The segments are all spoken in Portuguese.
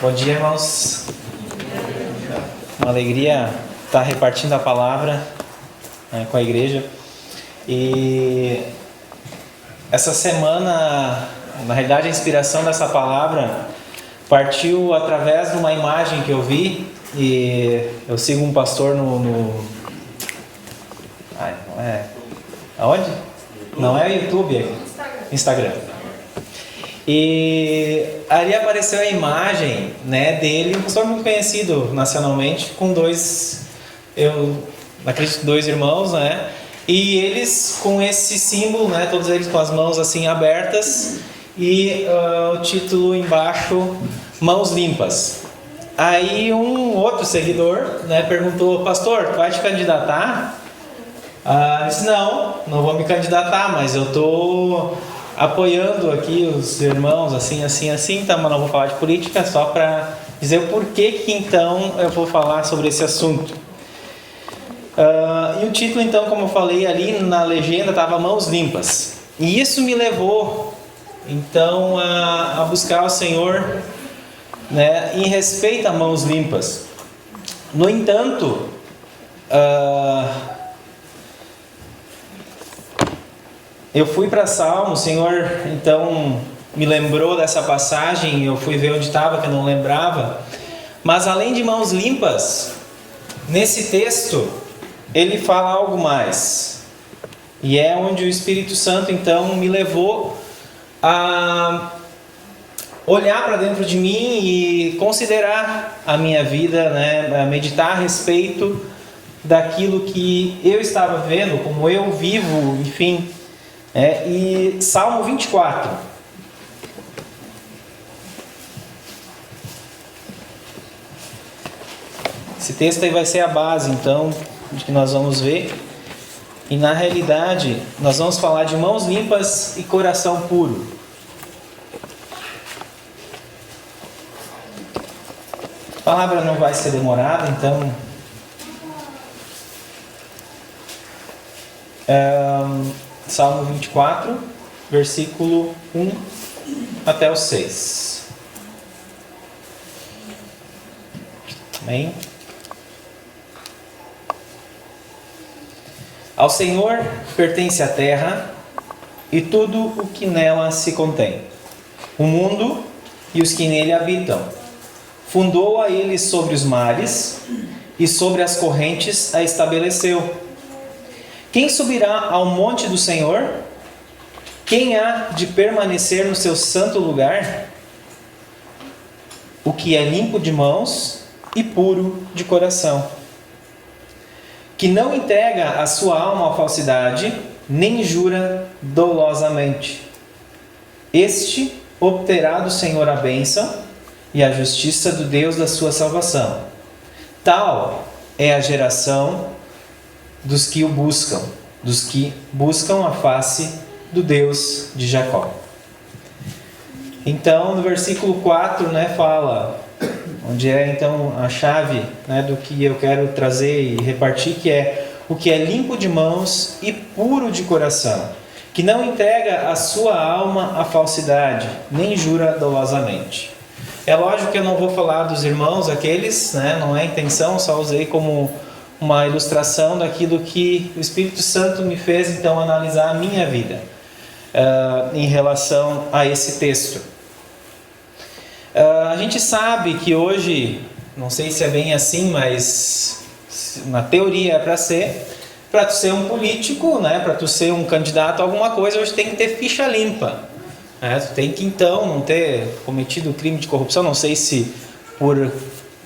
Bom dia, irmãos. Uma alegria estar repartindo a palavra com a igreja. E essa semana, na realidade, a inspiração dessa palavra partiu através de uma imagem que eu vi. E eu sigo um pastor aonde? Não é YouTube, é Instagram. E ali apareceu a imagem, dele, um pastor muito conhecido nacionalmente, com dois irmãos, e eles com esse símbolo, todos eles com as mãos assim abertas, e o título embaixo, Mãos Limpas. Aí um outro seguidor perguntou: pastor, tu vai te candidatar? Eu disse: não vou me candidatar, mas eu estou apoiando aqui os irmãos assim, tá? Mas não vou falar de política, só para dizer o porquê que então eu vou falar sobre esse assunto. E o título, então, como eu falei ali na legenda, estava Mãos Limpas. E isso me levou então a buscar o Senhor em respeito a mãos limpas. No entanto, eu fui para Salmo, o Senhor então me lembrou dessa passagem, eu fui ver onde estava, que eu não lembrava. Mas além de mãos limpas, nesse texto, ele fala algo mais. E é onde o Espírito Santo então me levou a olhar para dentro de mim e considerar a minha vida, a meditar a respeito daquilo que eu estava vendo, como eu vivo, enfim. E Salmo 24. Esse texto aí vai ser a base, então, de que nós vamos ver. E na realidade, nós vamos falar de mãos limpas e coração puro. A palavra não vai ser demorada, então... Salmo 24, versículo 1 até o 6. Amém? Ao Senhor pertence a terra e tudo o que nela se contém, o mundo e os que nele habitam. Fundou a ele sobre os mares e sobre as correntes a estabeleceu. Quem subirá ao monte do Senhor? Quem há de permanecer no seu santo lugar? O que é limpo de mãos e puro de coração, que não entrega a sua alma à falsidade, nem jura dolosamente. Este obterá do Senhor a bênção e a justiça do Deus da sua salvação. Tal é a geração dos que o buscam, dos que buscam a face do Deus de Jacó. Então, no versículo 4, fala, onde é então a chave do que eu quero trazer e repartir, que é o que é limpo de mãos e puro de coração, que não entrega a sua alma à falsidade, nem jura dolosamente. É lógico que eu não vou falar dos irmãos, aqueles, não é a intenção, só usei como uma ilustração daquilo que o Espírito Santo me fez então analisar a minha vida em relação a esse texto. A gente sabe que hoje, não sei se é bem assim, mas na teoria é para tu ser um político, para tu ser um candidato a alguma coisa, hoje tem que ter ficha limpa. Tu tem que então não ter cometido crime de corrupção, não sei se por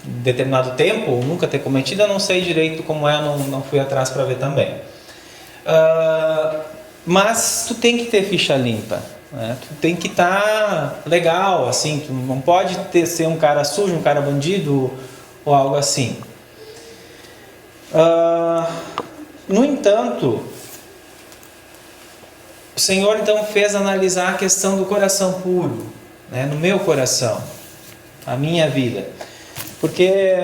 determinado tempo, ou nunca ter cometido, eu não sei direito como é, não fui atrás para ver também. Mas tu tem que ter ficha limpa, tu tem que estar legal, assim, tu não pode ser um cara sujo, um cara bandido, ou algo assim. No entanto, o Senhor então fez analisar a questão do coração puro, no meu coração, a minha vida. Porque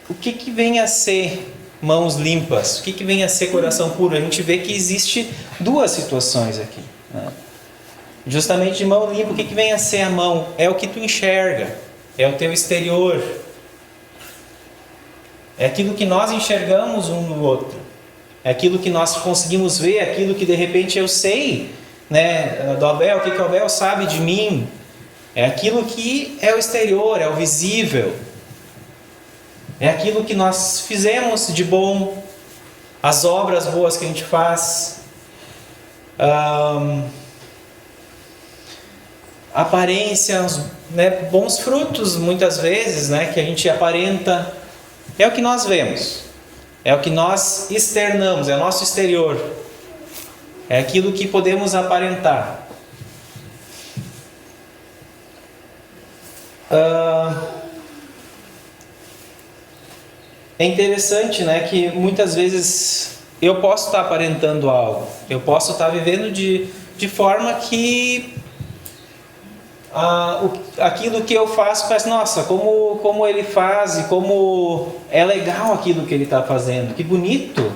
o que vem a ser mãos limpas? O que vem a ser coração puro? A gente vê que existe duas situações aqui. Justamente de mão limpa, o que vem a ser a mão? É o que tu enxerga, é o teu exterior. É aquilo que nós enxergamos um no outro. É aquilo que nós conseguimos ver, aquilo que de repente eu sei, né, do Abel, o que o Abel sabe de mim. É aquilo que é o exterior, é o visível. É aquilo que nós fizemos de bom, as obras boas que a gente faz. Aparências, né, bons frutos muitas vezes, né, que a gente aparenta, é o que nós vemos, é o que nós externamos, é o nosso exterior, é aquilo que podemos aparentar. É interessante, né, que muitas vezes eu posso estar aparentando algo, eu posso estar vivendo de forma que aquilo que eu faço parece, nossa, como ele faz e como é legal aquilo que ele está fazendo, que bonito,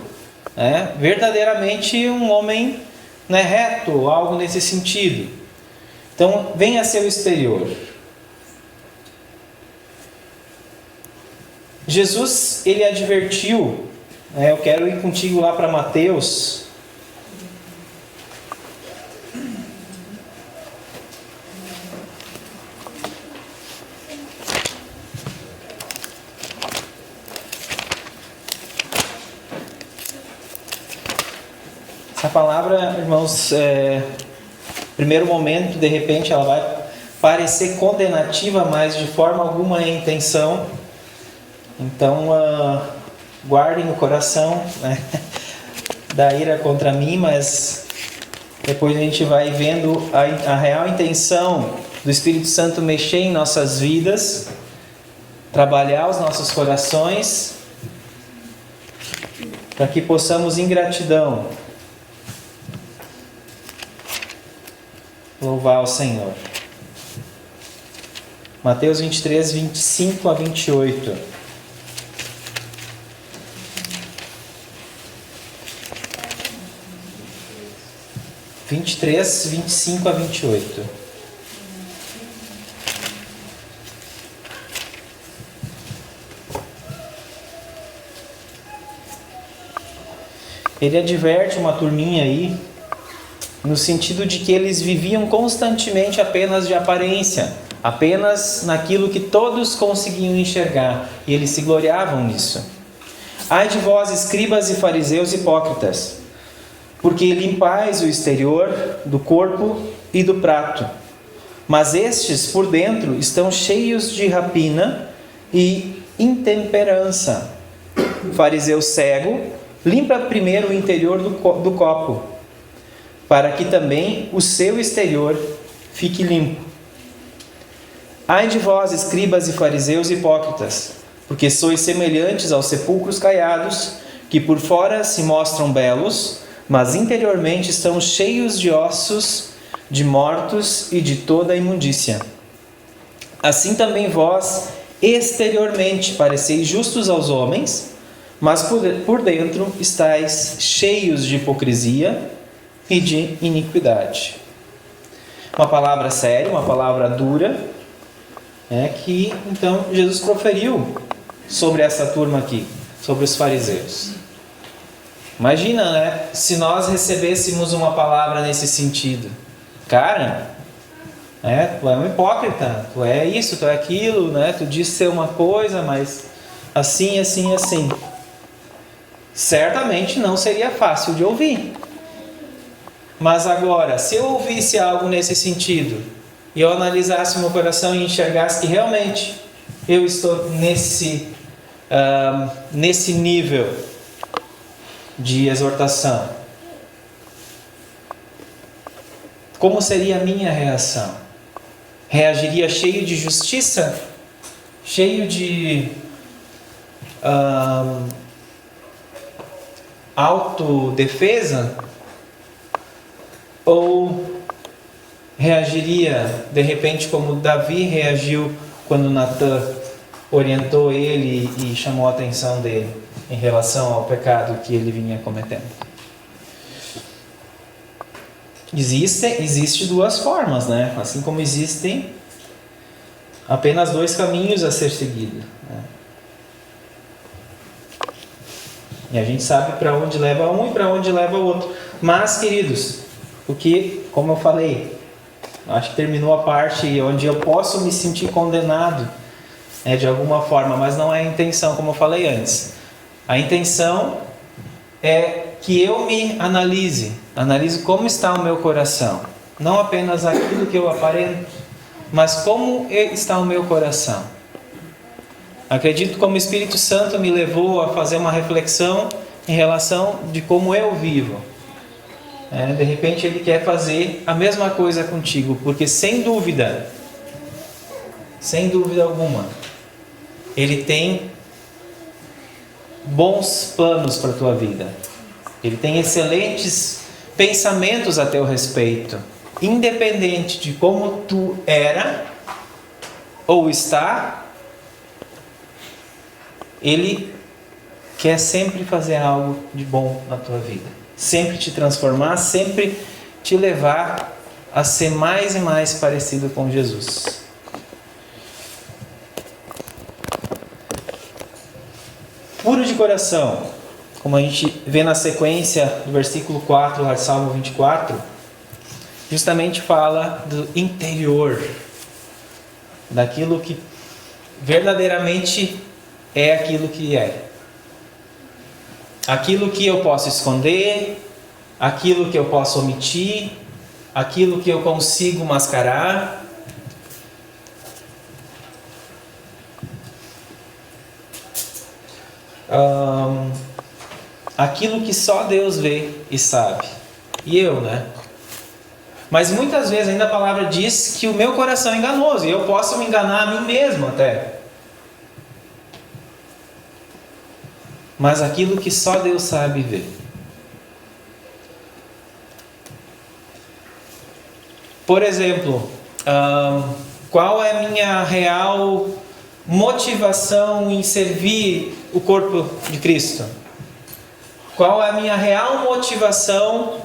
né? Verdadeiramente um homem, né, reto, algo nesse sentido. Então, vem a ser o exterior. Jesus, ele advertiu, né, eu quero ir contigo lá para Mateus. Essa palavra, irmãos, primeiro momento, de repente, ela vai parecer condenativa, mas de forma alguma é intenção. Então, guardem no coração, né, da ira contra mim, mas depois a gente vai vendo a real intenção do Espírito Santo mexer em nossas vidas, trabalhar os nossos corações, para que possamos, em gratidão, louvar ao Senhor. Mateus 23, 25 a 28. 23, 25 a 28. Ele adverte uma turminha aí, no sentido de que eles viviam constantemente apenas de aparência, apenas naquilo que todos conseguiam enxergar, e eles se gloriavam nisso. Ai de vós, escribas e fariseus hipócritas, porque limpais o exterior do corpo e do prato, mas estes por dentro estão cheios de rapina e intemperança. Fariseu cego, limpa primeiro o interior do copo, para que também o seu exterior fique limpo. Ai de vós, escribas e fariseus hipócritas, porque sois semelhantes aos sepulcros caiados, que por fora se mostram belos, mas interiormente estão cheios de ossos, de mortos e de toda a imundícia. Assim também vós, exteriormente, pareceis justos aos homens, mas por dentro estáis cheios de hipocrisia e de iniquidade. Uma palavra séria, uma palavra dura, que então Jesus proferiu sobre essa turma aqui, sobre os fariseus. Imagina, né, se nós recebêssemos uma palavra nesse sentido. Cara, tu é um hipócrita, tu é isso, tu é aquilo, né? Tu diz ser uma coisa, mas assim, assim, assim. Certamente não seria fácil de ouvir. Mas agora, se eu ouvisse algo nesse sentido, e eu analisasse o meu coração e enxergasse que realmente eu estou nesse nível de exortação, como seria a minha reação? Reagiria cheio de justiça? Cheio de autodefesa? Ou reagiria de repente como Davi reagiu quando Natã orientou ele e chamou a atenção dele em relação ao pecado que ele vinha cometendo? Existe duas formas, né? Assim como existem apenas dois caminhos a ser seguido, né? E a gente sabe para onde leva um e para onde leva o outro. Mas, queridos, o que, como eu falei, acho que terminou a parte onde eu posso me sentir condenado, né, de alguma forma, mas não é a intenção, como eu falei antes. A intenção é que eu me analise como está o meu coração. Não apenas aquilo que eu aparento, mas como está o meu coração. Acredito como o Espírito Santo me levou a fazer uma reflexão em relação de como eu vivo. De repente Ele quer fazer a mesma coisa contigo, porque sem dúvida alguma, Ele tem bons planos para a tua vida. Ele tem excelentes pensamentos a teu respeito, independente de como tu era ou está. Ele quer sempre fazer algo de bom na tua vida, sempre te transformar, sempre te levar a ser mais e mais parecido com Jesus. Puro de coração, como a gente vê na sequência do versículo 4, lá de Salmo 24, justamente fala do interior, daquilo que verdadeiramente é aquilo que é. Aquilo que eu posso esconder, aquilo que eu posso omitir, aquilo que eu consigo mascarar. Aquilo que só Deus vê e sabe. E eu, né? Mas muitas vezes ainda a palavra diz que o meu coração é enganoso, e eu posso me enganar a mim mesmo até. Mas aquilo que só Deus sabe ver. Por exemplo, qual é a minha real motivação em servir o corpo de Cristo? Qual é a minha real motivação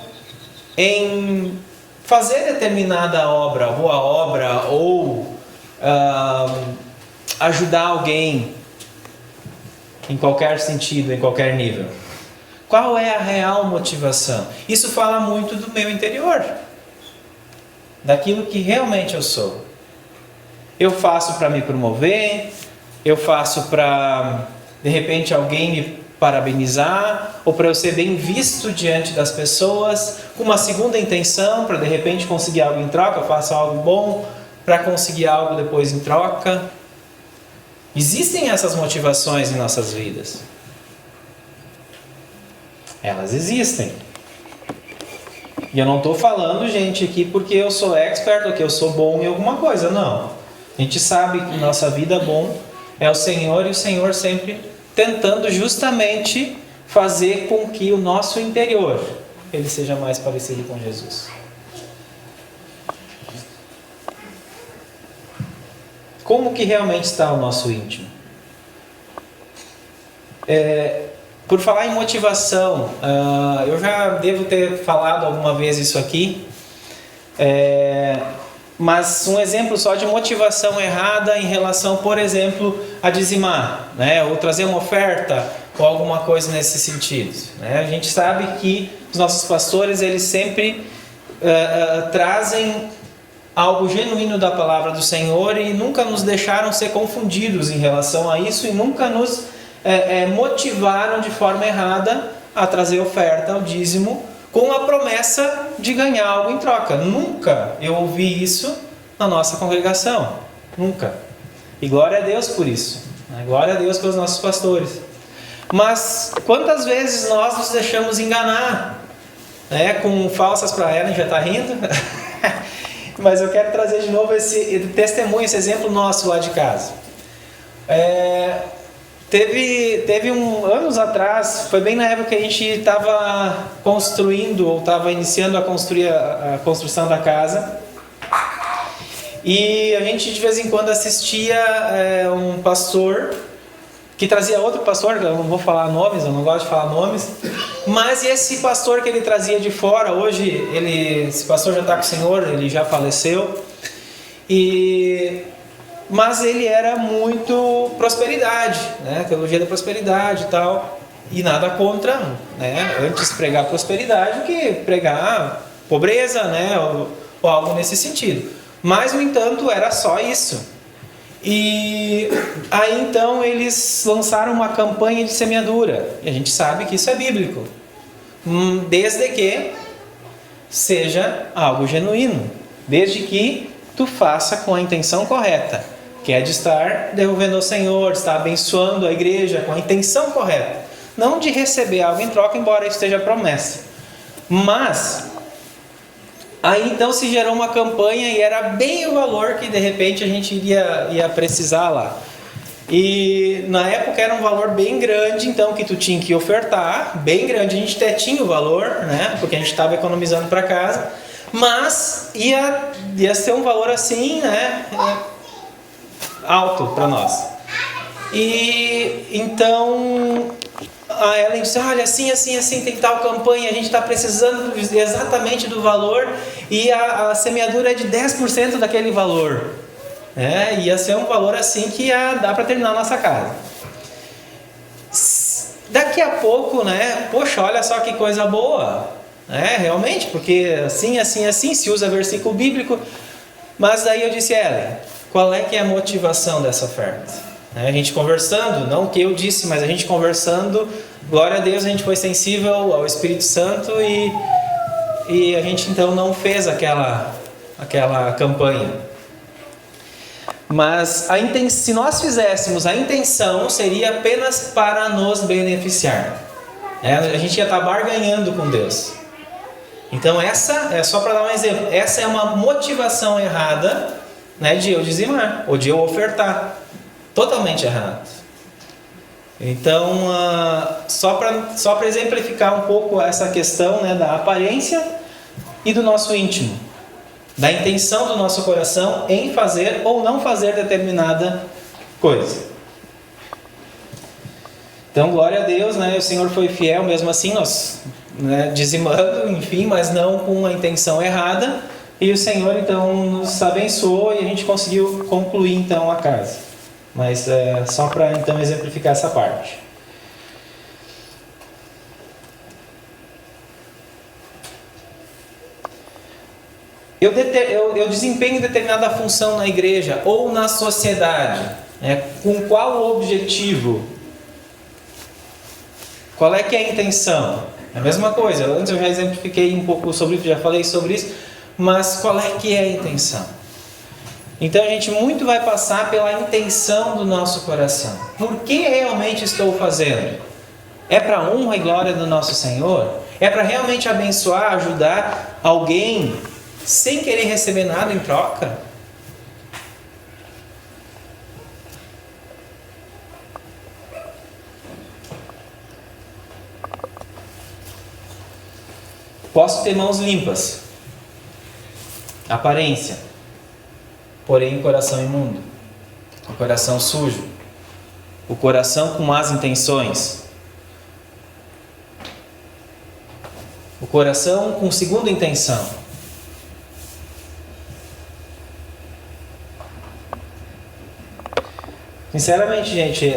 em fazer determinada obra, boa obra, ou ajudar alguém em qualquer sentido, em qualquer nível? Qual é a real motivação? Isso fala muito do meu interior, daquilo que realmente eu sou. Eu faço para me promover, eu faço para, de repente, alguém me parabenizar, ou para eu ser bem visto diante das pessoas, com uma segunda intenção, para de repente conseguir algo em troca. Eu faço algo bom para conseguir algo depois em troca. Existem essas motivações em nossas vidas. Elas existem. E eu não estou falando, gente, aqui porque eu sou expert ou que eu sou bom em alguma coisa, não. A gente sabe que nossa vida bom é o Senhor, e o Senhor sempre tentando justamente fazer com que o nosso interior ele seja mais parecido com Jesus. Como que realmente está o nosso íntimo? Por falar em motivação, eu já devo ter falado alguma vez isso aqui, mas um exemplo só de motivação errada em relação, por exemplo, a dizimar, né? Ou trazer uma oferta, ou alguma coisa nesse sentido, né? A gente sabe que os nossos pastores, eles sempre trazem algo genuíno da palavra do Senhor e nunca nos deixaram ser confundidos em relação a isso, e nunca nos motivaram de forma errada a trazer oferta, o dízimo, com a promessa de ganhar algo em troca. Nunca eu ouvi isso na nossa congregação. Nunca. E glória a Deus por isso. Glória a Deus pelos nossos pastores. Mas quantas vezes nós nos deixamos enganar, né, com falsas para ela, já está rindo? Mas eu quero trazer de novo esse testemunho, esse exemplo nosso lá de casa. Teve anos atrás, foi bem na época que a gente estava construindo, ou estava iniciando a construção da casa. E a gente de vez em quando assistia um pastor que trazia outro pastor, eu não vou falar nomes, eu não gosto de falar nomes, Mas esse pastor que ele trazia de fora, hoje esse pastor já está com o Senhor, ele já faleceu, mas ele era muito prosperidade, né? Teologia da prosperidade e tal, e nada contra, né? Antes pregar prosperidade do que pregar pobreza, né? Ou algo nesse sentido. Mas, no entanto, era só isso. E aí então eles lançaram uma campanha de semeadura, e a gente sabe que isso é bíblico, desde que seja algo genuíno, desde que tu faça com a intenção correta, que é de estar devolvendo ao Senhor, de estar abençoando a igreja com a intenção correta, não de receber algo em troca, embora isso esteja promessa. Mas aí então se gerou uma campanha e era bem o valor que de repente a gente ia precisar lá. E na época era um valor bem grande, então, que tu tinha que ofertar, bem grande. A gente até tinha o valor, né? Porque a gente estava economizando para casa, mas ia ser um valor assim, né? Alto para nós. E então a Ellen disse: olha, assim, tem tal campanha, a gente está precisando exatamente do valor, e a semeadura é de 10% daquele valor. Ia ser um valor assim que ia dar para terminar a nossa casa. Daqui a pouco, né? Poxa, olha só que coisa boa, realmente, porque assim, se usa versículo bíblico. Mas daí eu disse: Ellen, qual é que é a motivação dessa oferta? A gente conversando, não o que eu disse, mas a gente conversando, glória a Deus, a gente foi sensível ao Espírito Santo e a gente então não fez aquela campanha. Mas se nós fizéssemos, a intenção seria apenas para nos beneficiar. A gente ia estar barganhando com Deus. Então essa é só para dar um exemplo. Essa é uma motivação errada, né, de eu dizimar ou de eu ofertar. Totalmente errado. Então, só para exemplificar um pouco essa questão, né, da aparência e do nosso íntimo, da intenção do nosso coração em fazer ou não fazer determinada coisa. Então, glória a Deus, né? O Senhor foi fiel, mesmo assim, nós, né, dizimando, enfim, mas não com a intenção errada, e o Senhor então nos abençoou e a gente conseguiu concluir então a casa. Mas só para então exemplificar essa parte. Eu desempenho determinada função na igreja ou na sociedade, com qual objetivo? Qual é que é a intenção? É a mesma coisa, antes eu já exemplifiquei um pouco sobre isso, já falei sobre isso, mas qual é que é a intenção? Então a gente muito vai passar pela intenção do nosso coração. Por que realmente estou fazendo? É para a honra e glória do nosso Senhor? É para realmente abençoar, ajudar alguém sem querer receber nada em troca? Posso ter mãos limpas, aparência, porém o coração imundo, o coração sujo, o coração com más intenções, o coração com segunda intenção. Sinceramente, gente,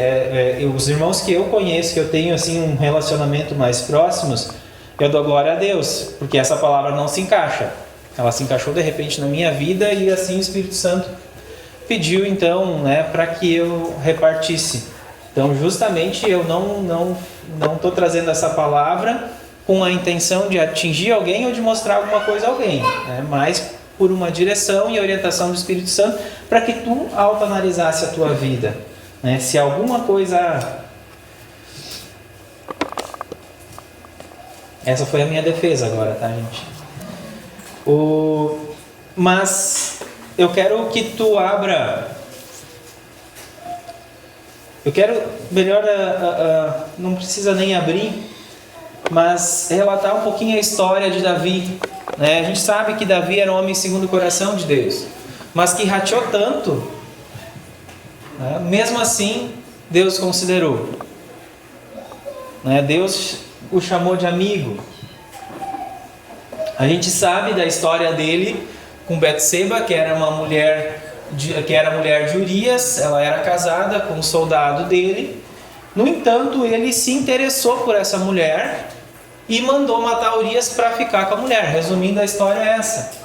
os irmãos que eu conheço, que eu tenho assim um relacionamento mais próximos, eu dou glória a Deus, porque essa palavra não se encaixa. Ela se encaixou de repente na minha vida e assim o Espírito Santo pediu então, né, para que eu repartisse. Então justamente eu não estou trazendo essa palavra com a intenção de atingir alguém ou de mostrar alguma coisa a alguém, né, mas por uma direção e orientação do Espírito Santo para que tu autoanalisasse a tua vida, né, se alguma coisa... Essa foi a minha defesa agora, tá, gente? Mas eu quero que tu abra. Eu quero melhor, não precisa nem abrir, mas relatar um pouquinho a história de Davi. A gente sabe que Davi era um homem segundo o coração de Deus, mas que rateou tanto, mesmo assim Deus considerou. Deus o chamou de amigo. A gente sabe da história dele com Betseba, que era mulher de Urias. Ela era casada com um soldado dele. No entanto, ele se interessou por essa mulher e mandou matar Urias para ficar com a mulher. Resumindo, a história é essa.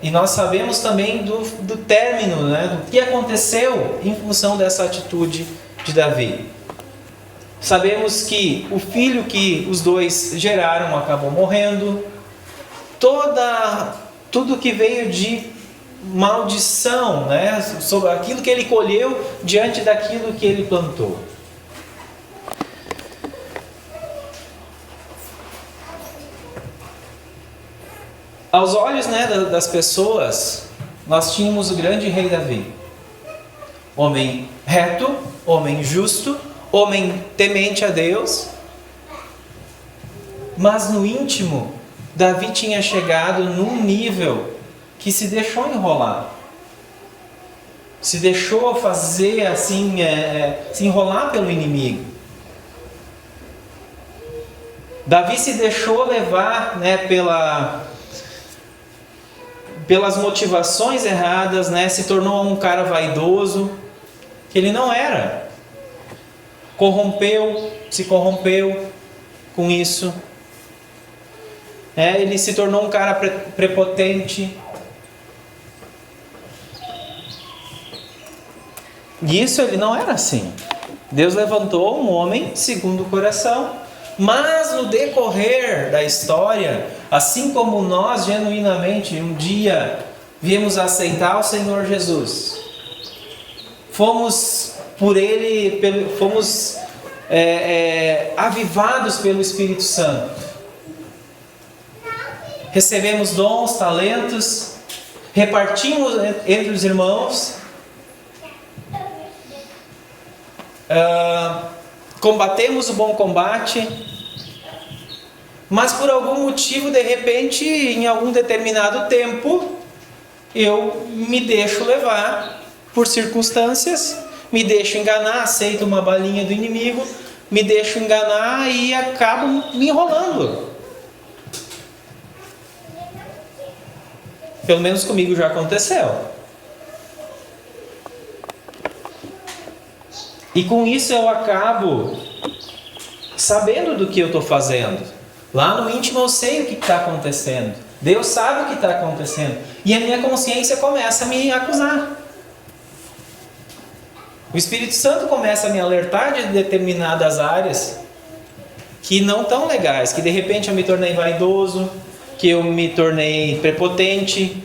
E nós sabemos também do término, do que aconteceu em função dessa atitude de Davi. Sabemos que o filho que os dois geraram acabou morrendo. Tudo que veio de maldição, sobre aquilo que ele colheu diante daquilo que ele plantou. Aos olhos das pessoas, nós tínhamos o grande rei Davi. Homem reto, homem justo, homem temente a Deus. Mas no íntimo, Davi tinha chegado num nível que se deixou enrolar. Se deixou fazer assim, se enrolar pelo inimigo. Davi se deixou levar pelas motivações erradas, se tornou um cara vaidoso, que ele não era. Se corrompeu com isso. Ele se tornou um cara prepotente. E isso ele não era assim. Deus levantou um homem segundo o coração. Mas no decorrer da história, assim como nós genuinamente um dia viemos aceitar o Senhor Jesus, fomos por Ele, fomos avivados pelo Espírito Santo, recebemos dons, talentos, repartimos entre os irmãos, combatemos o bom combate, mas por algum motivo, de repente, em algum determinado tempo, eu me deixo levar por circunstâncias, me deixo enganar, aceito uma balinha do inimigo, me deixo enganar e acabo me enrolando. Pelo menos comigo já aconteceu. E com isso eu acabo sabendo do que eu estou fazendo. Lá no íntimo eu sei o que está acontecendo. Deus sabe o que está acontecendo. E a minha consciência começa a me acusar. O Espírito Santo começa a me alertar de determinadas áreas que não estão legais. Que de repente eu me tornei vaidoso, que eu me tornei prepotente.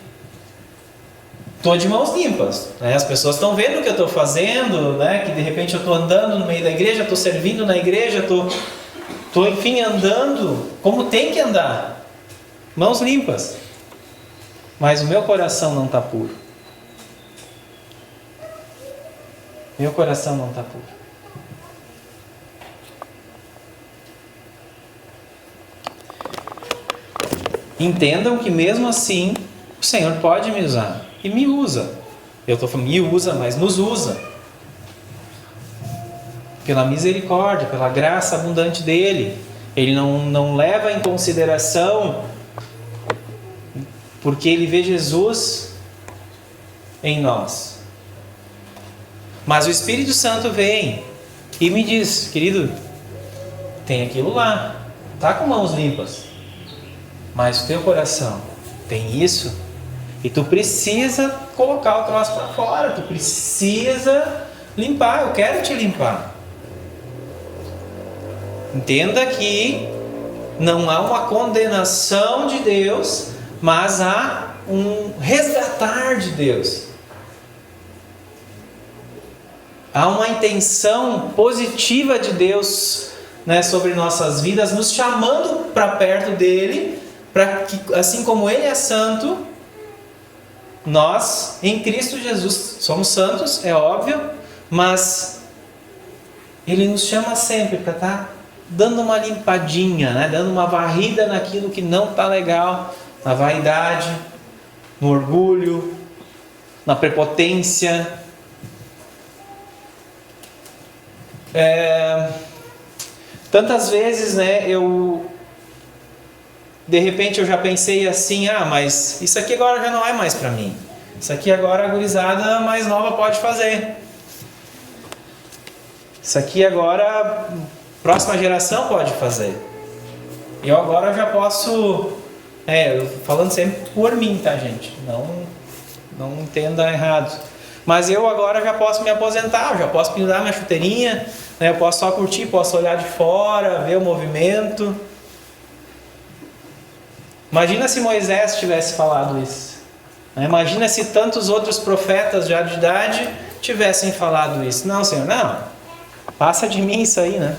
Estou de mãos limpas, as pessoas estão vendo o que eu estou fazendo, que de repente eu estou andando no meio da igreja, estou servindo na igreja, estou enfim andando como tem que andar, mãos limpas, mas o meu coração não está puro. Meu coração não está puro. Entendam que mesmo assim o Senhor pode me usar. E me usa. Eu estou falando me usa, mas nos usa. Pela misericórdia, pela graça abundante dEle. Ele não leva em consideração, porque Ele vê Jesus em nós. Mas o Espírito Santo vem e me diz: querido, tem aquilo lá. Está com mãos limpas. Mas o teu coração tem isso? E tu precisa colocar o troço para fora. Tu precisa limpar. Eu quero te limpar. Entenda que não há uma condenação de Deus, mas há um resgatar de Deus. Há uma intenção positiva de Deus, sobre nossas vidas, nos chamando para perto dEle, para que, assim como Ele é santo, nós, em Cristo Jesus, somos santos, é óbvio, mas Ele nos chama sempre para estar dando uma limpadinha, dando uma varrida naquilo que não está legal, na vaidade, no orgulho, na prepotência. Tantas vezes, né, de repente eu já pensei assim, mas isso aqui agora já não é mais para mim. Isso aqui agora a gurizada mais nova pode fazer. Isso aqui agora a próxima geração pode fazer. Eu agora já posso, falando sempre por mim, tá, gente? Não entenda errado. Mas eu agora já posso me aposentar, já posso pendurar minha chuteirinha, né? Eu posso só curtir, posso olhar de fora, ver o movimento. Imagina se Moisés tivesse falado isso. Imagina se tantos outros profetas já de idade tivessem falado isso. Não, Senhor, não. Passa de mim isso aí, né?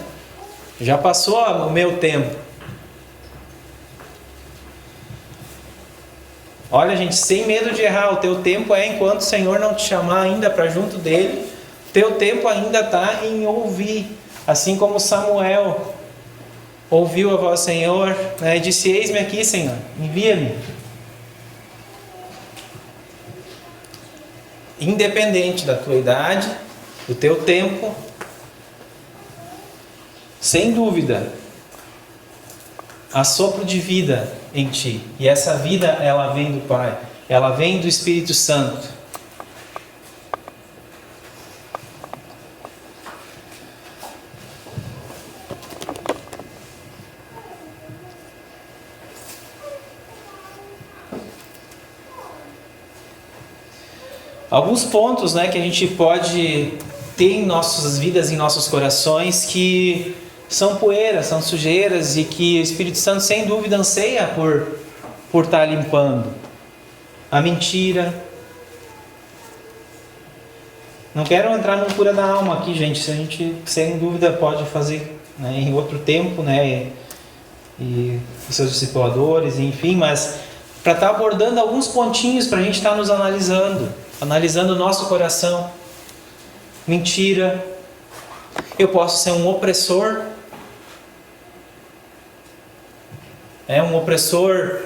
Já passou o meu tempo. Olha, gente, sem medo de errar, o teu tempo é enquanto o Senhor não te chamar ainda para junto dele, teu tempo ainda está em ouvir. Assim como Samuel ouviu a voz do Senhor, né, e disse: eis-me aqui, Senhor, envia-me. Independente da tua idade, do teu tempo, sem dúvida, há sopro de vida em ti. E essa vida, ela vem do Pai, ela vem do Espírito Santo. Alguns pontos, né, que a gente pode ter em nossas vidas, em nossos corações, que são poeiras, são sujeiras e que o Espírito Santo sem dúvida anseia por estar limpando. A mentira. Não quero entrar no cura da alma aqui, gente. Se a gente sem dúvida pode fazer, né, em outro tempo, né, e seus discipuladores, enfim, mas para estar abordando alguns pontinhos para a gente estar nos analisando o nosso coração. Mentira. Eu posso ser um opressor. Um opressor,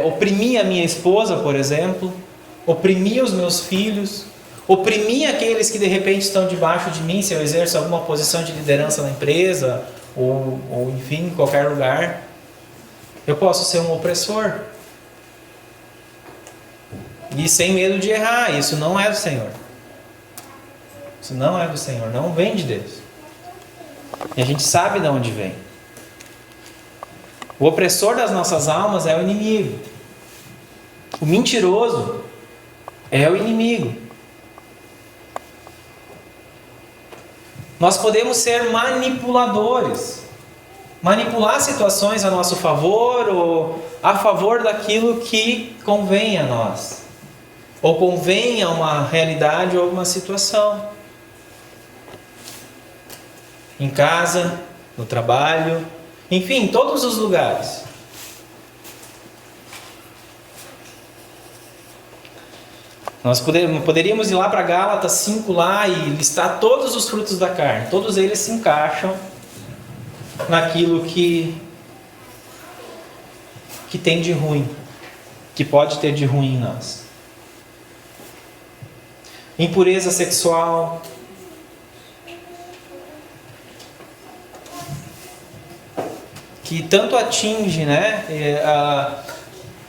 oprimir a minha esposa, por exemplo, oprimir os meus filhos, oprimir aqueles que de repente estão debaixo de mim, se eu exerço alguma posição de liderança na empresa, ou enfim, em qualquer lugar. Eu posso ser um opressor. E sem medo de errar. Isso não é do Senhor. Isso não é do Senhor, não vem de Deus. E a gente sabe de onde vem. O opressor das nossas almas é o inimigo. O mentiroso é o inimigo. Nós podemos ser manipuladores. Manipular situações a nosso favor ou a favor daquilo que convém a nós. Ou convém a uma realidade ou alguma situação. Em casa, no trabalho, enfim, em todos os lugares. Nós poderíamos ir lá para Gálatas 5 lá e listar todos os frutos da carne. Todos eles se encaixam naquilo que tem de ruim, que pode ter de ruim em nós. Impureza sexual, que tanto atinge, né?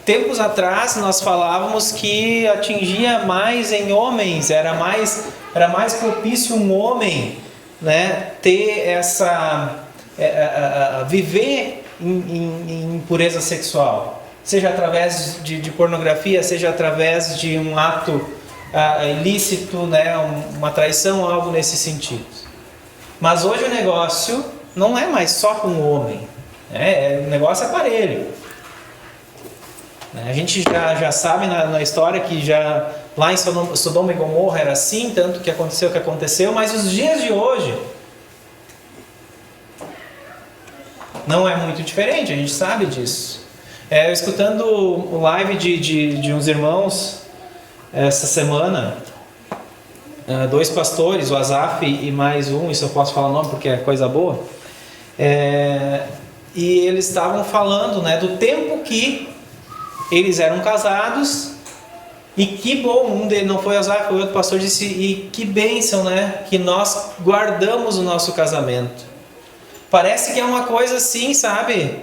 Tempos atrás nós falávamos que atingia mais em homens, era mais propício um homem, né, ter viver em impureza sexual, seja através de pornografia, seja através de um ato ilícito, né, uma traição, algo nesse sentido. Mas hoje o negócio não é mais só com o homem. O negócio é parelho. A gente já sabe na história que já lá em Sodoma e Gomorra era assim, tanto que aconteceu o que aconteceu, mas os dias de hoje não é muito diferente, a gente sabe disso. Eu escutando o live de uns irmãos essa semana, 2 pastores, o Azaf e mais um, isso eu posso falar o nome porque é coisa boa, e eles estavam falando, né, do tempo que eles eram casados, e que bom, um deles não foi o Azaf, foi outro pastor, disse, e que bênção, né, que nós guardamos o nosso casamento. Parece que é uma coisa assim, sabe?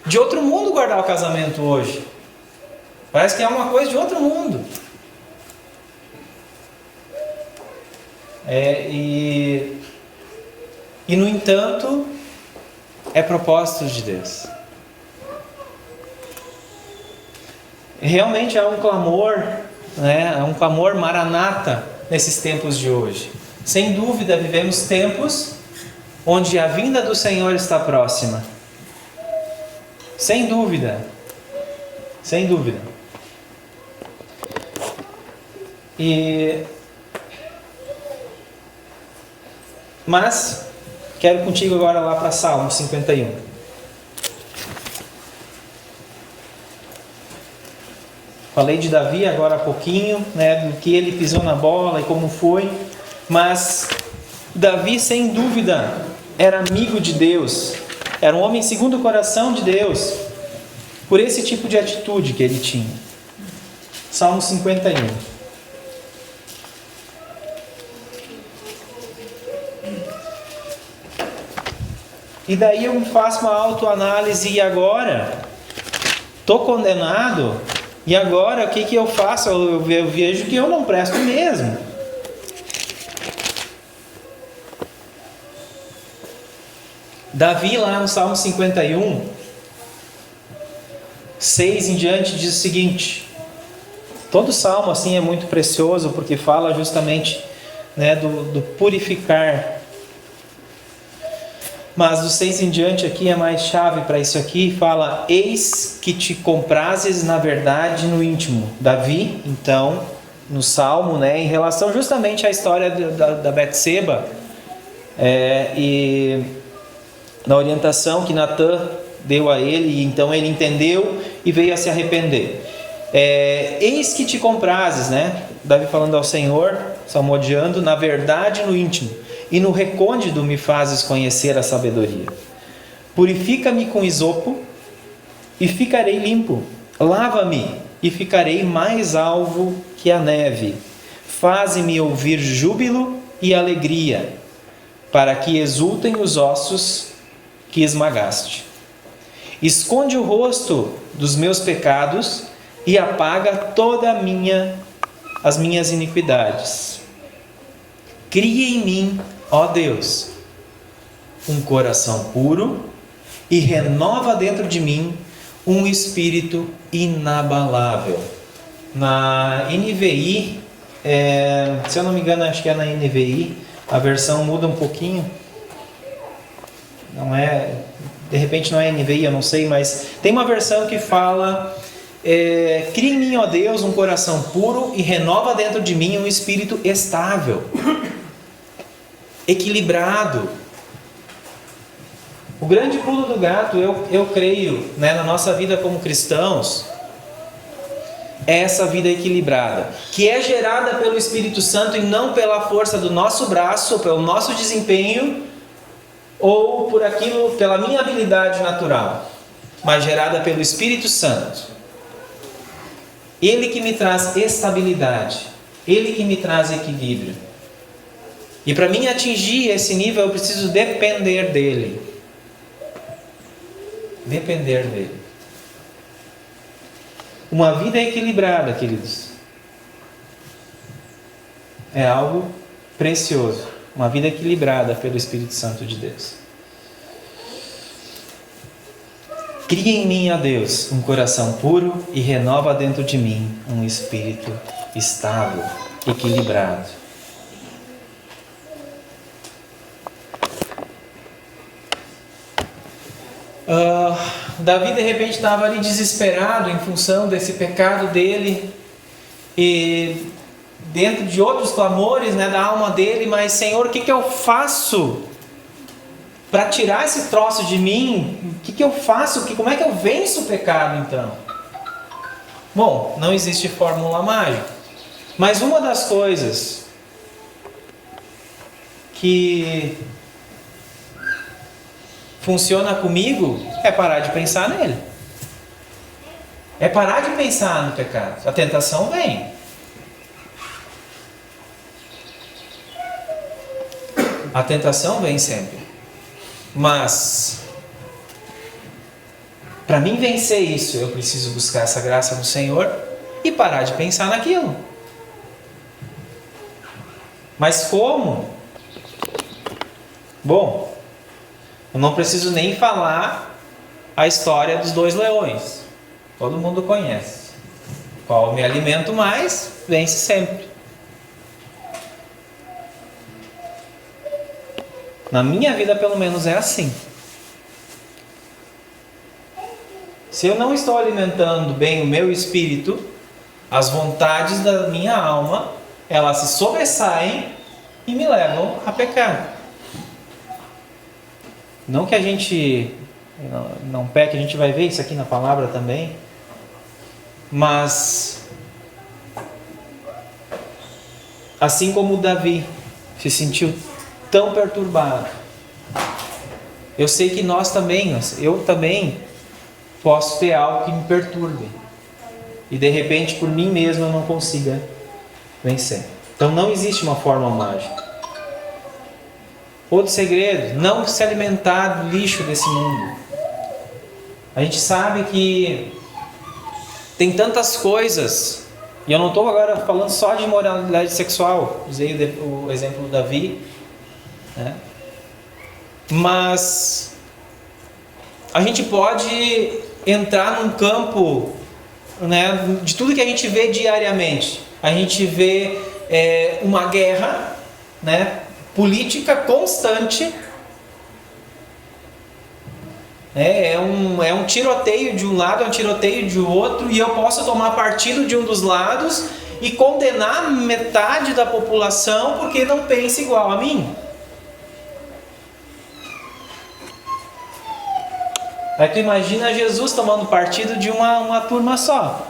De outro mundo guardar o casamento hoje. Parece que é uma coisa de outro mundo. E no entanto, é propósito de Deus. Realmente há um clamor, né? Há um clamor maranata nesses tempos de hoje. Sem dúvida, vivemos tempos onde a vinda do Senhor está próxima. Sem dúvida. Sem dúvida. Mas quero contigo agora lá para Salmo 51. Falei de Davi agora há pouquinho, né, do que ele pisou na bola e como foi. Mas Davi, sem dúvida, era amigo de Deus. Era um homem segundo o coração de Deus. Por esse tipo de atitude que ele tinha. Salmo 51. E daí eu faço uma autoanálise e agora estou condenado. E agora o que eu faço? Eu vejo que eu não presto mesmo. Davi lá no Salmo 51, 6 em diante diz o seguinte. Todo salmo assim é muito precioso porque fala justamente, né, do purificar. Mas do 6 em diante aqui é mais chave para isso aqui. Fala, eis que te comprases na verdade no íntimo. Davi, então, no Salmo, né, em relação justamente à história da Betseba, e na orientação que Natã deu a ele, e então ele entendeu e veio a se arrepender. Eis que te comprases, né? Davi falando ao Senhor, salmodiando, na verdade no íntimo. E no recôndito me fazes conhecer a sabedoria. Purifica-me com isopo e ficarei limpo. Lava-me e ficarei mais alvo que a neve. Faze-me ouvir júbilo e alegria, para que exultem os ossos que esmagaste. Esconde o rosto dos meus pecados e apaga toda as minhas iniquidades. Cria em mim, ó Deus, um coração puro e renova dentro de mim um espírito inabalável. Na NVI, se eu não me engano, acho que é na NVI, a versão muda um pouquinho. Não é, de repente não é NVI, eu não sei, mas tem uma versão que fala: cria em mim, ó Deus, um coração puro e renova dentro de mim um espírito estável, equilibrado. O grande pulo do gato, eu creio, né, na nossa vida como cristãos, é essa vida equilibrada, que é gerada pelo Espírito Santo e não pela força do nosso braço, ou pelo nosso desempenho, ou por aquilo, pela minha habilidade natural, mas gerada pelo Espírito Santo. Ele que me traz estabilidade, Ele que me traz equilíbrio. E para mim atingir esse nível, eu preciso depender dEle. Depender dEle. Uma vida equilibrada, queridos, é algo precioso. Uma vida equilibrada pelo Espírito Santo de Deus. Cria em mim, ó Deus, um coração puro e renova dentro de mim um espírito estável, equilibrado. Davi de repente estava ali desesperado em função desse pecado dele e dentro de outros clamores, né, da alma dele, mas Senhor, o que eu faço para tirar esse troço de mim? O que eu faço? Como é que eu venço o pecado então? Bom, não existe fórmula mágica, mas uma das coisas que funciona comigo é parar de pensar nele. É parar de pensar no pecado. A tentação vem. A tentação vem sempre. Mas para mim vencer isso, eu preciso buscar essa graça no Senhor e parar de pensar naquilo. Mas como? Bom, eu não preciso nem falar a história dos 2 leões. Todo mundo conhece. Qual me alimento mais, vence sempre. Na minha vida, pelo menos, é assim. Se eu não estou alimentando bem o meu espírito, as vontades da minha alma, elas se sobressaem e me levam a pecar. Não que a gente não peque, a gente vai ver isso aqui na palavra também, mas assim como Davi se sentiu tão perturbado, eu sei que eu também posso ter algo que me perturbe e de repente por mim mesmo eu não consiga vencer. Então não existe uma fórmula mágica. Outro segredo, não se alimentar do lixo desse mundo. A gente sabe que tem tantas coisas, e eu não estou agora falando só de imoralidade sexual, usei o exemplo do Davi, né? Mas a gente pode entrar num campo, né, de tudo que a gente vê diariamente. A gente vê uma guerra, né, política constante. É um tiroteio de um lado, é um tiroteio de outro, e eu posso tomar partido de um dos lados e condenar metade da população porque não pensa igual a mim. Aí tu imagina Jesus tomando partido de uma turma só.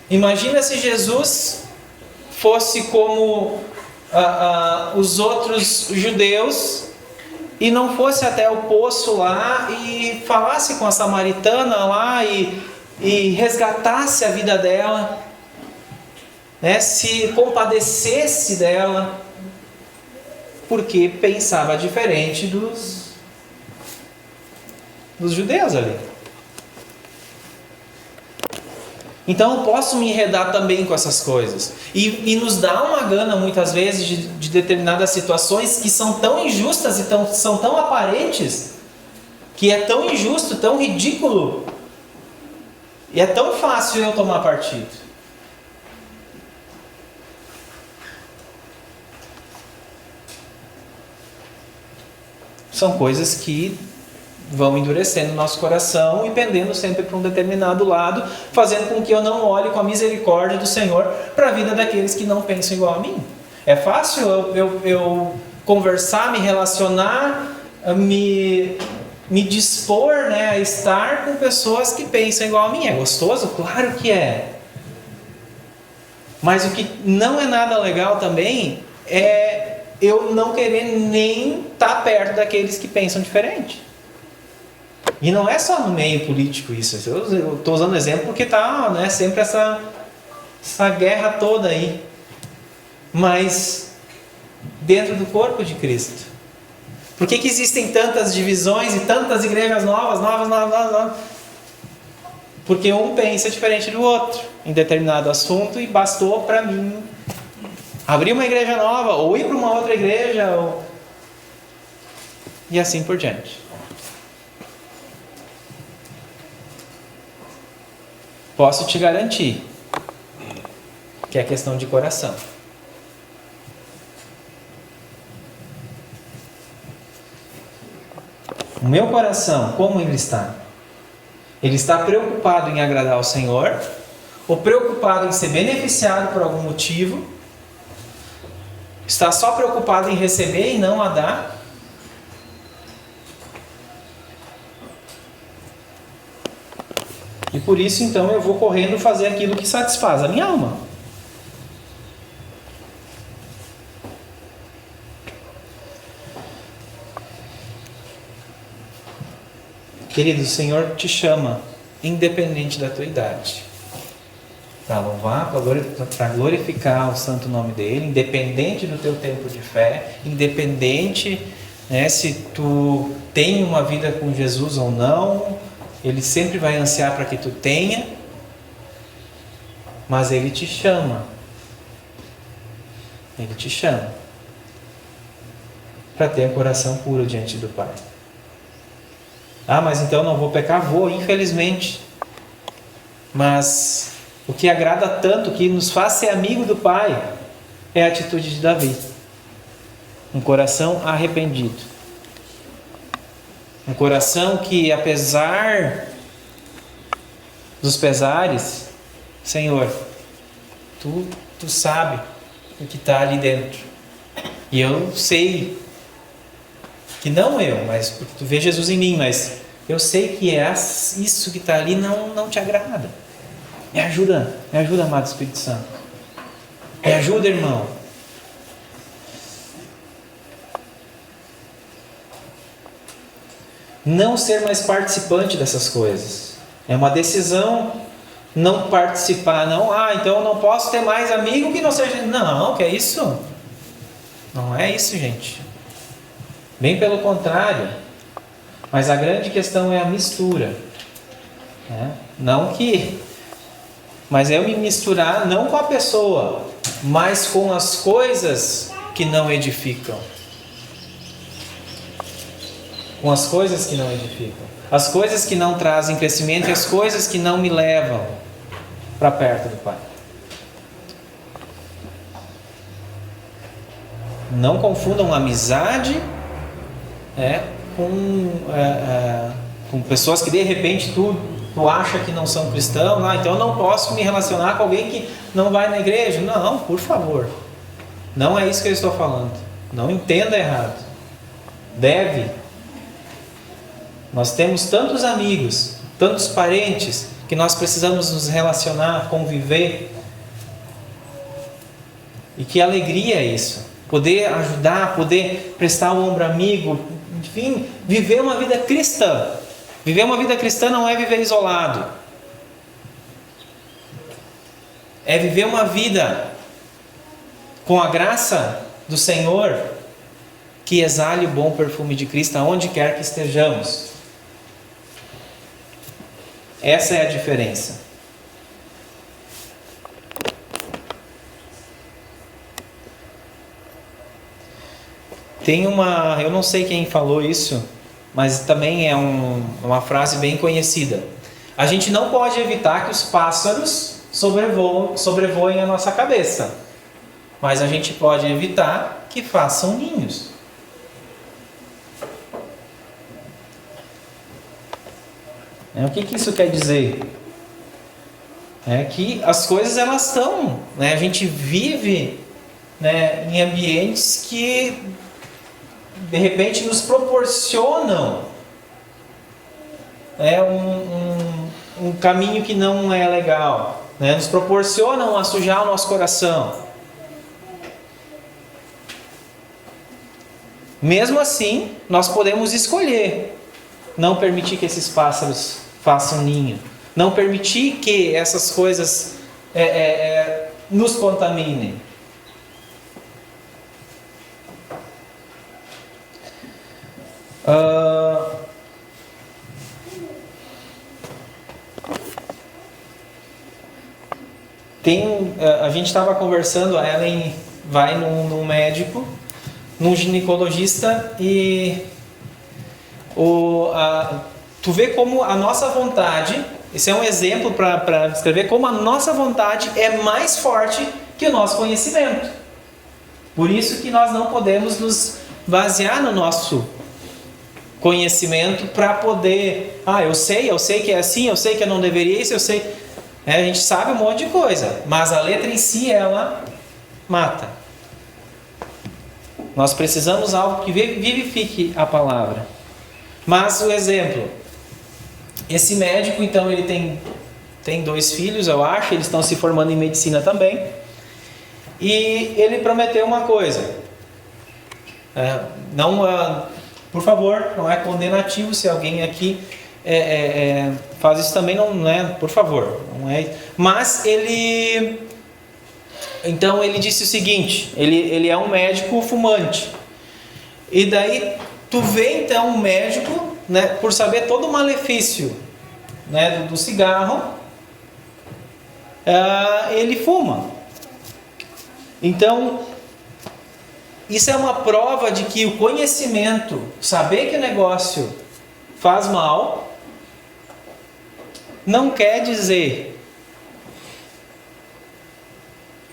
Imagina se Jesus fosse como os outros judeus e não fosse até o poço lá e falasse com a samaritana lá e resgatasse a vida dela, né? Se compadecesse dela, porque pensava diferente dos judeus ali. Então eu posso me enredar também com essas coisas. E nos dá uma gana muitas vezes de determinadas situações que são tão injustas e são tão aparentes, que é tão injusto, tão ridículo, e é tão fácil eu tomar partido. São coisas que vão endurecendo o nosso coração e pendendo sempre para um determinado lado, fazendo com que eu não olhe com a misericórdia do Senhor para a vida daqueles que não pensam igual a mim. É fácil eu conversar, me relacionar, me dispor, né, a estar com pessoas que pensam igual a mim. É gostoso? Claro que é. Mas o que não é nada legal também é eu não querer nem estar perto daqueles que pensam diferente. E não é só no meio político isso. Eu estou usando exemplo porque está, né, sempre essa guerra toda aí. Mas dentro do corpo de Cristo. Por que existem tantas divisões e tantas igrejas novas? Porque um pensa diferente do outro em determinado assunto e bastou para mim abrir uma igreja nova ou ir para uma outra igreja e assim por diante. Posso te garantir que é questão de coração. O meu coração, como ele está? Ele está preocupado em agradar ao Senhor? Ou preocupado em ser beneficiado por algum motivo? Está só preocupado em receber e não a dar? E por isso, então, eu vou correndo fazer aquilo que satisfaz a minha alma. Querido, o Senhor te chama, independente da tua idade. para louvar, para glorificar o santo nome dele, independente do teu tempo de fé, independente, né, se tu tem uma vida com Jesus ou não, ele sempre vai ansiar para que tu tenha, mas ele te chama. Ele te chama para ter um coração puro diante do Pai. Ah, mas então não vou pecar? Vou, infelizmente. Mas o que agrada tanto, que nos faz ser amigo do Pai, é a atitude de Davi. Um coração arrependido. Um coração que, apesar dos pesares, Senhor, Tu sabe o que está ali dentro. E eu sei que não eu, mas porque Tu vê Jesus em mim, mas eu sei que isso que está ali não te agrada. Me ajuda, amado Espírito Santo. Me ajuda, irmão. Não ser mais participante dessas coisas. É uma decisão não participar, não. Ah, então eu não posso ter mais amigo que não seja... Não, que é isso? Não é isso, gente. Bem pelo contrário. Mas a grande questão é a mistura. Né? Não que... Mas é eu me misturar não com a pessoa, mas com as coisas que não edificam. Com as coisas que não edificam. As coisas que não trazem crescimento e as coisas que não me levam para perto do Pai. Não confundam amizade com pessoas que de repente tu acha que não são cristãos. Ah, então eu não posso me relacionar com alguém que não vai na igreja. Não, por favor. Não é isso que eu estou falando. Não entenda errado. Nós temos tantos amigos, tantos parentes, que nós precisamos nos relacionar, conviver. E que alegria é isso. Poder ajudar, poder prestar o ombro amigo, enfim, viver uma vida cristã. Viver uma vida cristã não é viver isolado. É viver uma vida com a graça do Senhor, que exale o bom perfume de Cristo aonde quer que estejamos. Essa é a diferença. Tem eu não sei quem falou isso, mas também é uma frase bem conhecida. A gente não pode evitar que os pássaros sobrevoem a nossa cabeça, mas a gente pode evitar que façam ninhos. O que isso quer dizer? É que as coisas elas estão, né? A gente vive, né, em ambientes que de repente nos proporcionam um caminho que não é legal, né? Nos proporcionam a sujar o nosso coração. Mesmo assim, nós podemos escolher não permitir que esses pássaros façam ninho, não permitir que essas coisas nos contaminem. A gente estava conversando, a Ellen vai num médico, num ginecologista, e tu vê como a nossa vontade, esse é um exemplo para descrever como a nossa vontade é mais forte que o nosso conhecimento. Por isso que nós não podemos nos basear no nosso conhecimento para poder, eu sei que é assim, eu sei que eu não deveria isso, eu sei. A gente sabe um monte de coisa, mas a letra em si, ela mata. Nós precisamos de algo que vivifique a palavra. Mas o exemplo, esse médico, então, ele tem 2 filhos, eu acho, eles estão se formando em medicina também, e ele prometeu uma coisa, por favor, não é condenativo se alguém aqui faz isso também, não é, por favor, não é. Mas então ele disse o seguinte, ele é um médico fumante. E daí tu vê então um médico, né, por saber todo o malefício, né, do cigarro, ele fuma. Então isso é uma prova de que o conhecimento, saber que o negócio faz mal, não quer dizer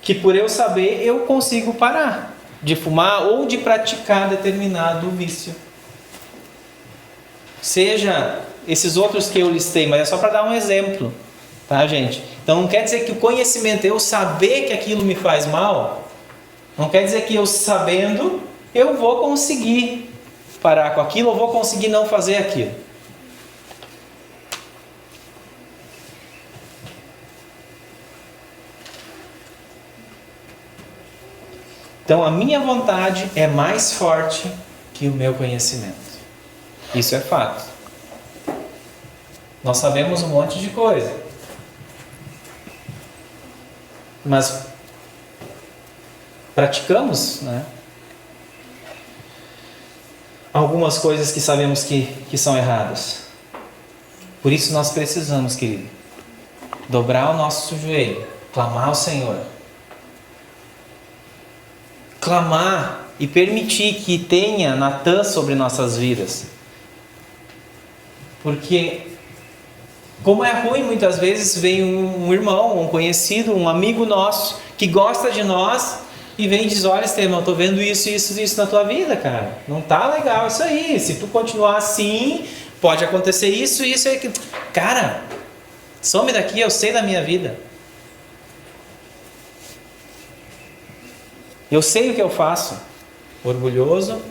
que por eu saber eu consigo parar de fumar ou de praticar determinado vício. Seja esses outros que eu listei, mas é só para dar um exemplo, tá, gente? Então não quer dizer que o conhecimento, eu saber que aquilo me faz mal, não quer dizer que eu sabendo eu vou conseguir parar com aquilo ou vou conseguir não fazer aquilo. Então a minha vontade é mais forte que o meu conhecimento. Isso é fato. Nós sabemos um monte de coisa. Mas praticamos, né, algumas coisas que sabemos que são erradas. Por isso nós precisamos, querido, dobrar o nosso joelho, clamar ao Senhor. Clamar e permitir que tenha Natan sobre nossas vidas. Porque, como é ruim, muitas vezes vem um irmão, um conhecido, um amigo nosso, que gosta de nós, e vem e diz, olha, Estevão, eu estou vendo isso na tua vida, cara. Não tá legal isso aí. Se tu continuar assim, pode acontecer isso e aquilo. Cara, some daqui, eu sei da minha vida. Eu sei o que eu faço. Orgulhoso,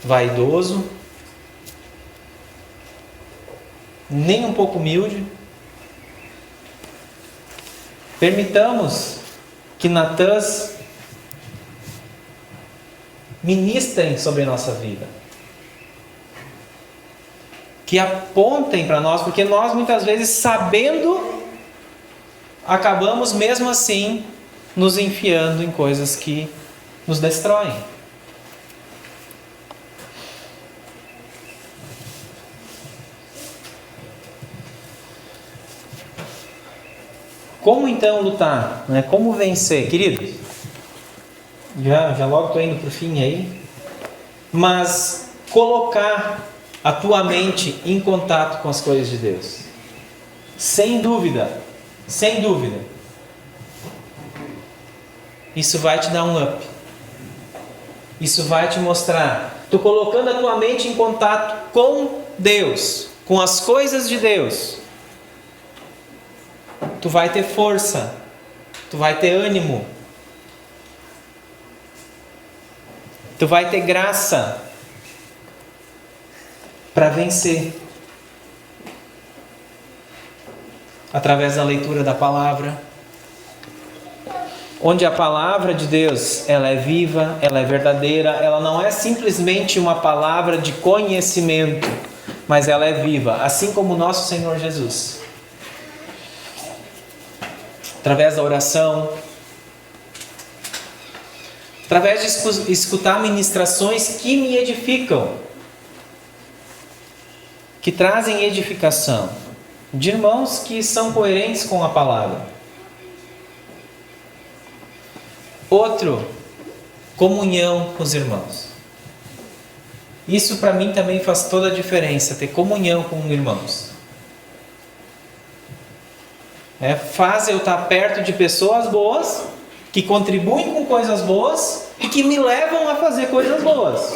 vaidoso, nem um pouco humilde. Permitamos que Natãs ministrem sobre a nossa vida. Que apontem para nós, porque nós muitas vezes, sabendo, acabamos mesmo assim nos enfiando em coisas que nos destroem. Como então lutar? Né? Como vencer? Querido, já logo estou indo para o fim aí. Mas colocar a tua mente em contato com as coisas de Deus. Sem dúvida. Sem dúvida. Isso vai te dar um up. Isso vai te mostrar. Tu colocando a tua mente em contato com Deus, com as coisas de Deus, tu vai ter força, tu vai ter ânimo, tu vai ter graça para vencer. Através da leitura da palavra. Onde a palavra de Deus, ela é viva, ela é verdadeira, ela não é simplesmente uma palavra de conhecimento, mas ela é viva, assim como o nosso Senhor Jesus. Através da oração, através de escutar ministrações que me edificam, que trazem edificação, de irmãos que são coerentes com a palavra. Outro, comunhão com os irmãos. Isso para mim também faz toda a diferença, ter comunhão com irmãos. Faz eu estar perto de pessoas boas, que contribuem com coisas boas e que me levam a fazer coisas boas.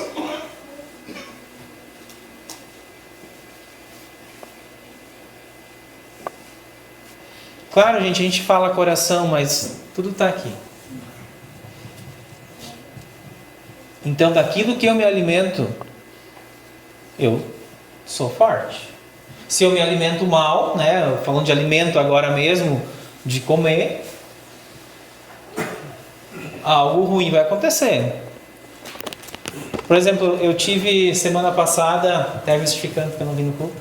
Claro, gente, a gente fala coração, mas tudo está aqui. Então, daquilo que eu me alimento, eu sou forte. Se eu me alimento mal, né, falando de alimento agora mesmo, de comer, algo ruim vai acontecer. Por exemplo, eu tive semana passada, até justificando porque eu não vim no culto,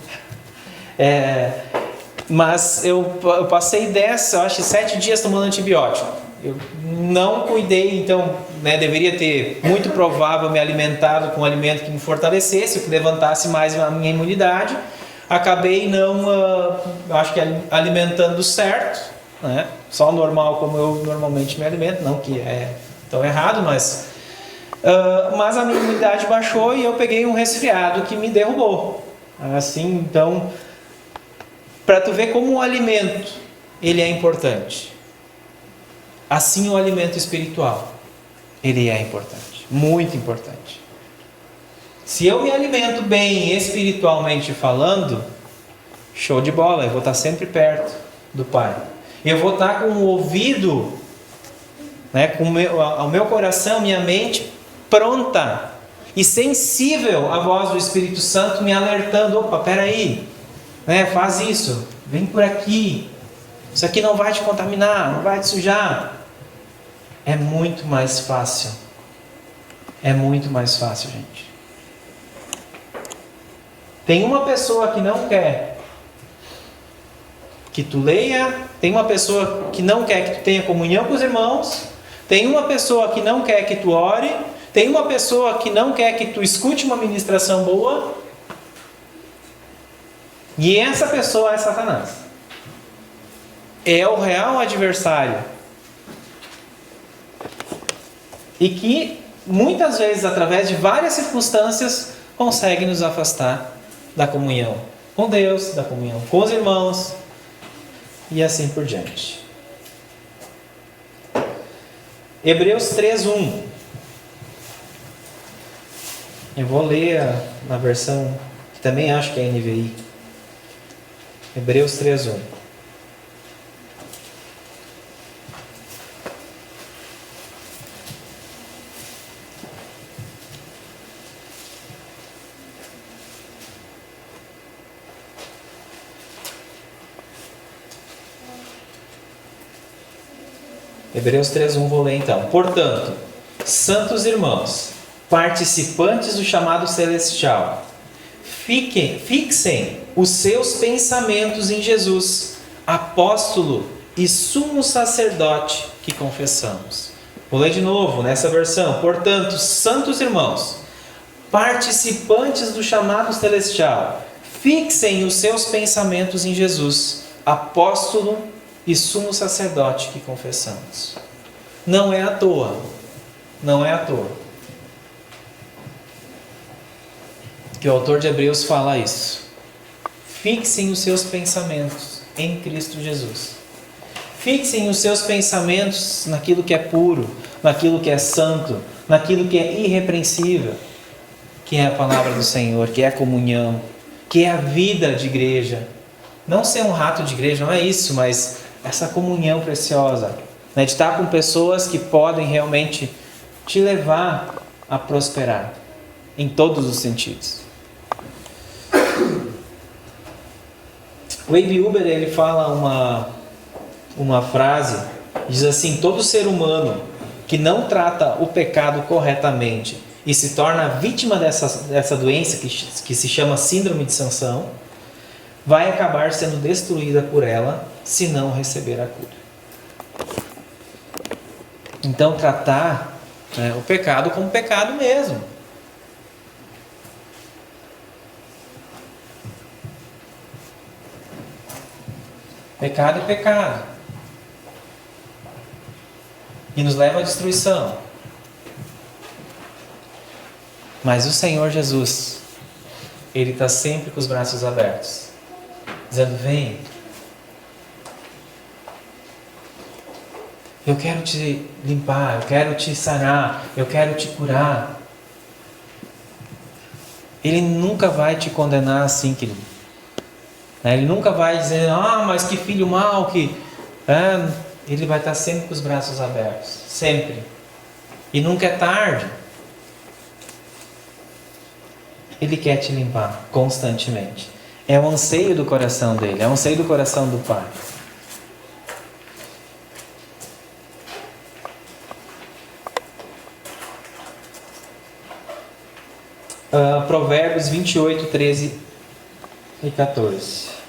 mas eu passei 10, eu acho, 7 dias tomando antibiótico. Eu não cuidei, então, deveria ter, muito provável, me alimentado com um alimento que me fortalecesse, que levantasse mais a minha imunidade. Acabei não, acho que alimentando certo, né? Só normal como eu normalmente me alimento, não que é tão errado, mas a minha imunidade baixou e eu peguei um resfriado que me derrubou. Assim, então, para tu ver como o alimento ele é importante. Assim o alimento espiritual, ele é importante, muito importante. Se eu me alimento bem espiritualmente falando, show de bola, eu vou estar sempre perto do Pai. Eu vou estar com o ouvido, com o meu coração, minha mente pronta e sensível à voz do Espírito Santo me alertando: opa, peraí, faz isso, vem por aqui, isso aqui não vai te contaminar, não vai te sujar. É muito mais fácil. É muito mais fácil, gente. Tem uma pessoa que não quer que tu leia, tem uma pessoa que não quer que tu tenha comunhão com os irmãos, tem uma pessoa que não quer que tu ore, tem uma pessoa que não quer que tu escute uma ministração boa, e essa pessoa é Satanás. É o real adversário. E que, muitas vezes, através de várias circunstâncias, consegue nos afastar da comunhão com Deus, da comunhão com os irmãos, e assim por diante. Hebreus 3:1. Eu vou ler na versão que também acho que é NVI. Hebreus 3:1. Hebreus 3:1, vou ler então. Portanto, santos irmãos, participantes do chamado celestial, fixem os seus pensamentos em Jesus, apóstolo e sumo sacerdote que confessamos. Vou ler de novo nessa versão. Portanto, santos irmãos, participantes do chamado celestial, fixem os seus pensamentos em Jesus, apóstolo e sumo sacerdote que confessamos. Não é à toa. Não é à toa que o autor de Hebreus fala isso. Fixem os seus pensamentos em Cristo Jesus. Fixem os seus pensamentos naquilo que é puro, naquilo que é santo, naquilo que é irrepreensível, que é a palavra do Senhor, que é a comunhão, que é a vida de igreja. Não ser um rato de igreja, não é isso, mas essa comunhão preciosa, de estar com pessoas que podem realmente te levar a prosperar em todos os sentidos. O A.B. Uber, ele fala uma frase, diz assim: todo ser humano que não trata o pecado corretamente e se torna vítima dessa doença que se chama síndrome de Sansão, vai acabar sendo destruída por ela se não receber a cura. Então, tratar o pecado como pecado mesmo. Pecado é pecado. E nos leva à destruição. Mas o Senhor Jesus, Ele está sempre com os braços abertos, dizendo: vem, eu quero te limpar, eu quero te sarar, eu quero te curar. Ele nunca vai te condenar assim, querido. Ele nunca vai dizer: mas que filho mau que... Ele vai estar sempre com os braços abertos, sempre. E nunca é tarde. Ele quer te limpar constantemente. É o anseio do coração dele, é o anseio do coração do Pai. Provérbios 28, 13 e 14.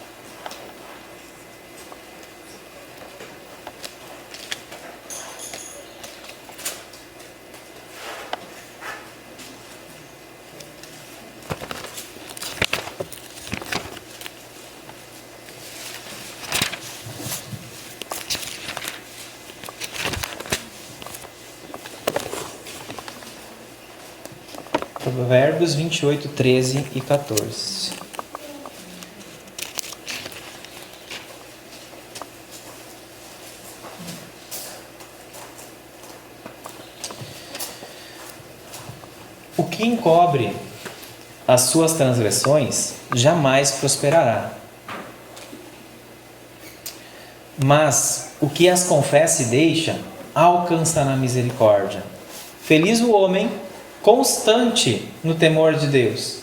Provérbios 28, 13 e 14. O que encobre as suas transgressões jamais prosperará, mas o que as confessa e deixa alcançará misericórdia. Feliz o homem constante no temor de Deus,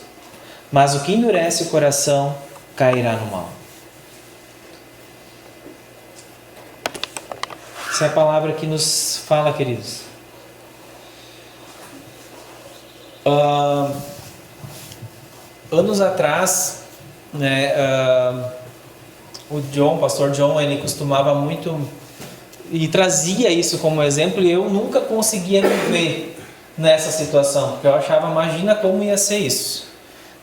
mas o que endurece o coração cairá no mal. Essa é a palavra que nos fala, queridos. Anos atrás, né, o pastor John, ele costumava muito e trazia isso como exemplo, e eu nunca conseguia me ver nessa situação, porque eu achava, imagina como ia ser isso,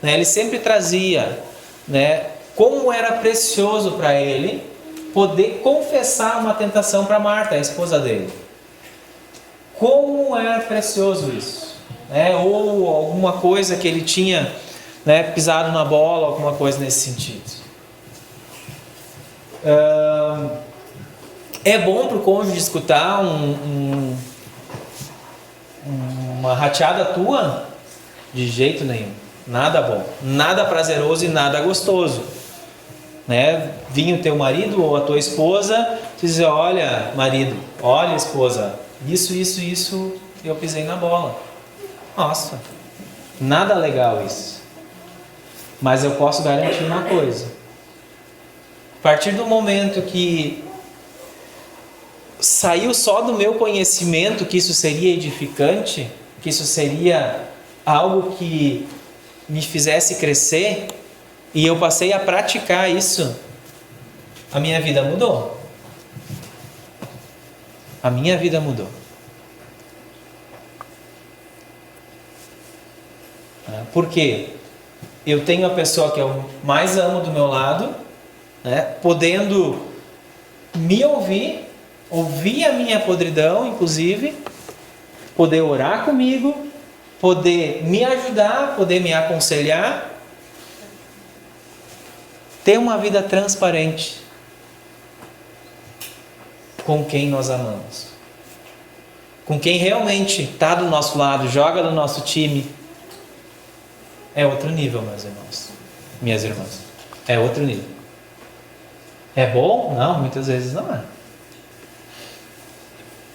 né? Ele sempre trazia, né, como era precioso para ele poder confessar uma tentação para Marta, a esposa dele. Como era precioso isso, né? Ou alguma coisa que ele tinha, né, pisado na bola, alguma coisa nesse sentido. É bom para o cônjuge escutar uma rateada tua? De jeito nenhum. Nada bom, nada prazeroso e nada gostoso, né? Vinha o teu marido ou a tua esposa dizer: olha, marido, olha, esposa, isso eu pisei na bola. Nossa, nada legal isso. Mas eu posso garantir uma coisa: a partir do momento que saiu só do meu conhecimento que isso seria edificante, que isso seria algo que me fizesse crescer, e eu passei a praticar isso, a minha vida mudou. A minha vida mudou. Por quê? Eu tenho a pessoa que eu mais amo do meu lado, né, podendo me ouvir a minha podridão, inclusive, poder orar comigo, poder me ajudar, poder me aconselhar, ter uma vida transparente com quem nós amamos, com quem realmente está do nosso lado, joga no nosso time. É outro nível, meus irmãos, minhas irmãs, é outro nível. É bom? Não, muitas vezes não é.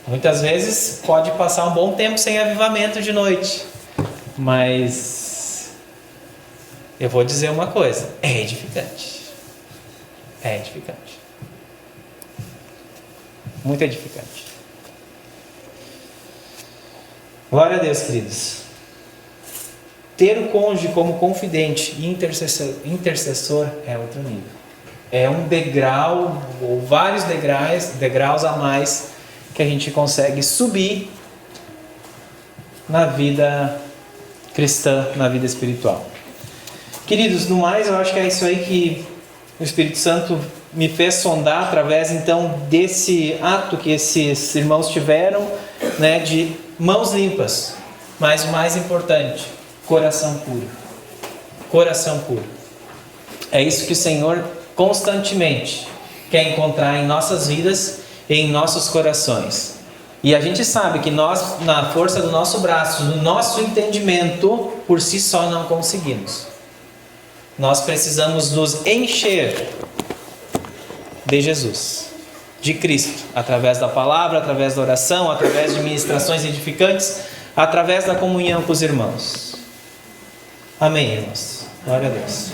Muitas vezes pode passar um bom tempo sem avivamento de noite, mas eu vou dizer uma coisa: é edificante. É edificante. Muito edificante. Glória a Deus, queridos. Ter o cônjuge como confidente e intercessor é outro nível. É um degrau, ou vários degraus a mais que a gente consegue subir na vida cristã, na vida espiritual. Queridos, no mais, eu acho que é isso aí que o Espírito Santo me fez sondar através, então, desse ato que esses irmãos tiveram, né, de mãos limpas, mas o mais importante, coração puro. Coração puro. É isso que o Senhor constantemente quer encontrar em nossas vidas e em nossos corações. E a gente sabe que nós, na força do nosso braço, do nosso entendimento, por si só não conseguimos. Nós precisamos nos encher de Jesus, de Cristo, através da palavra, através da oração, através de ministrações edificantes, através da comunhão com os irmãos. Amém, irmãos. Glória a Deus.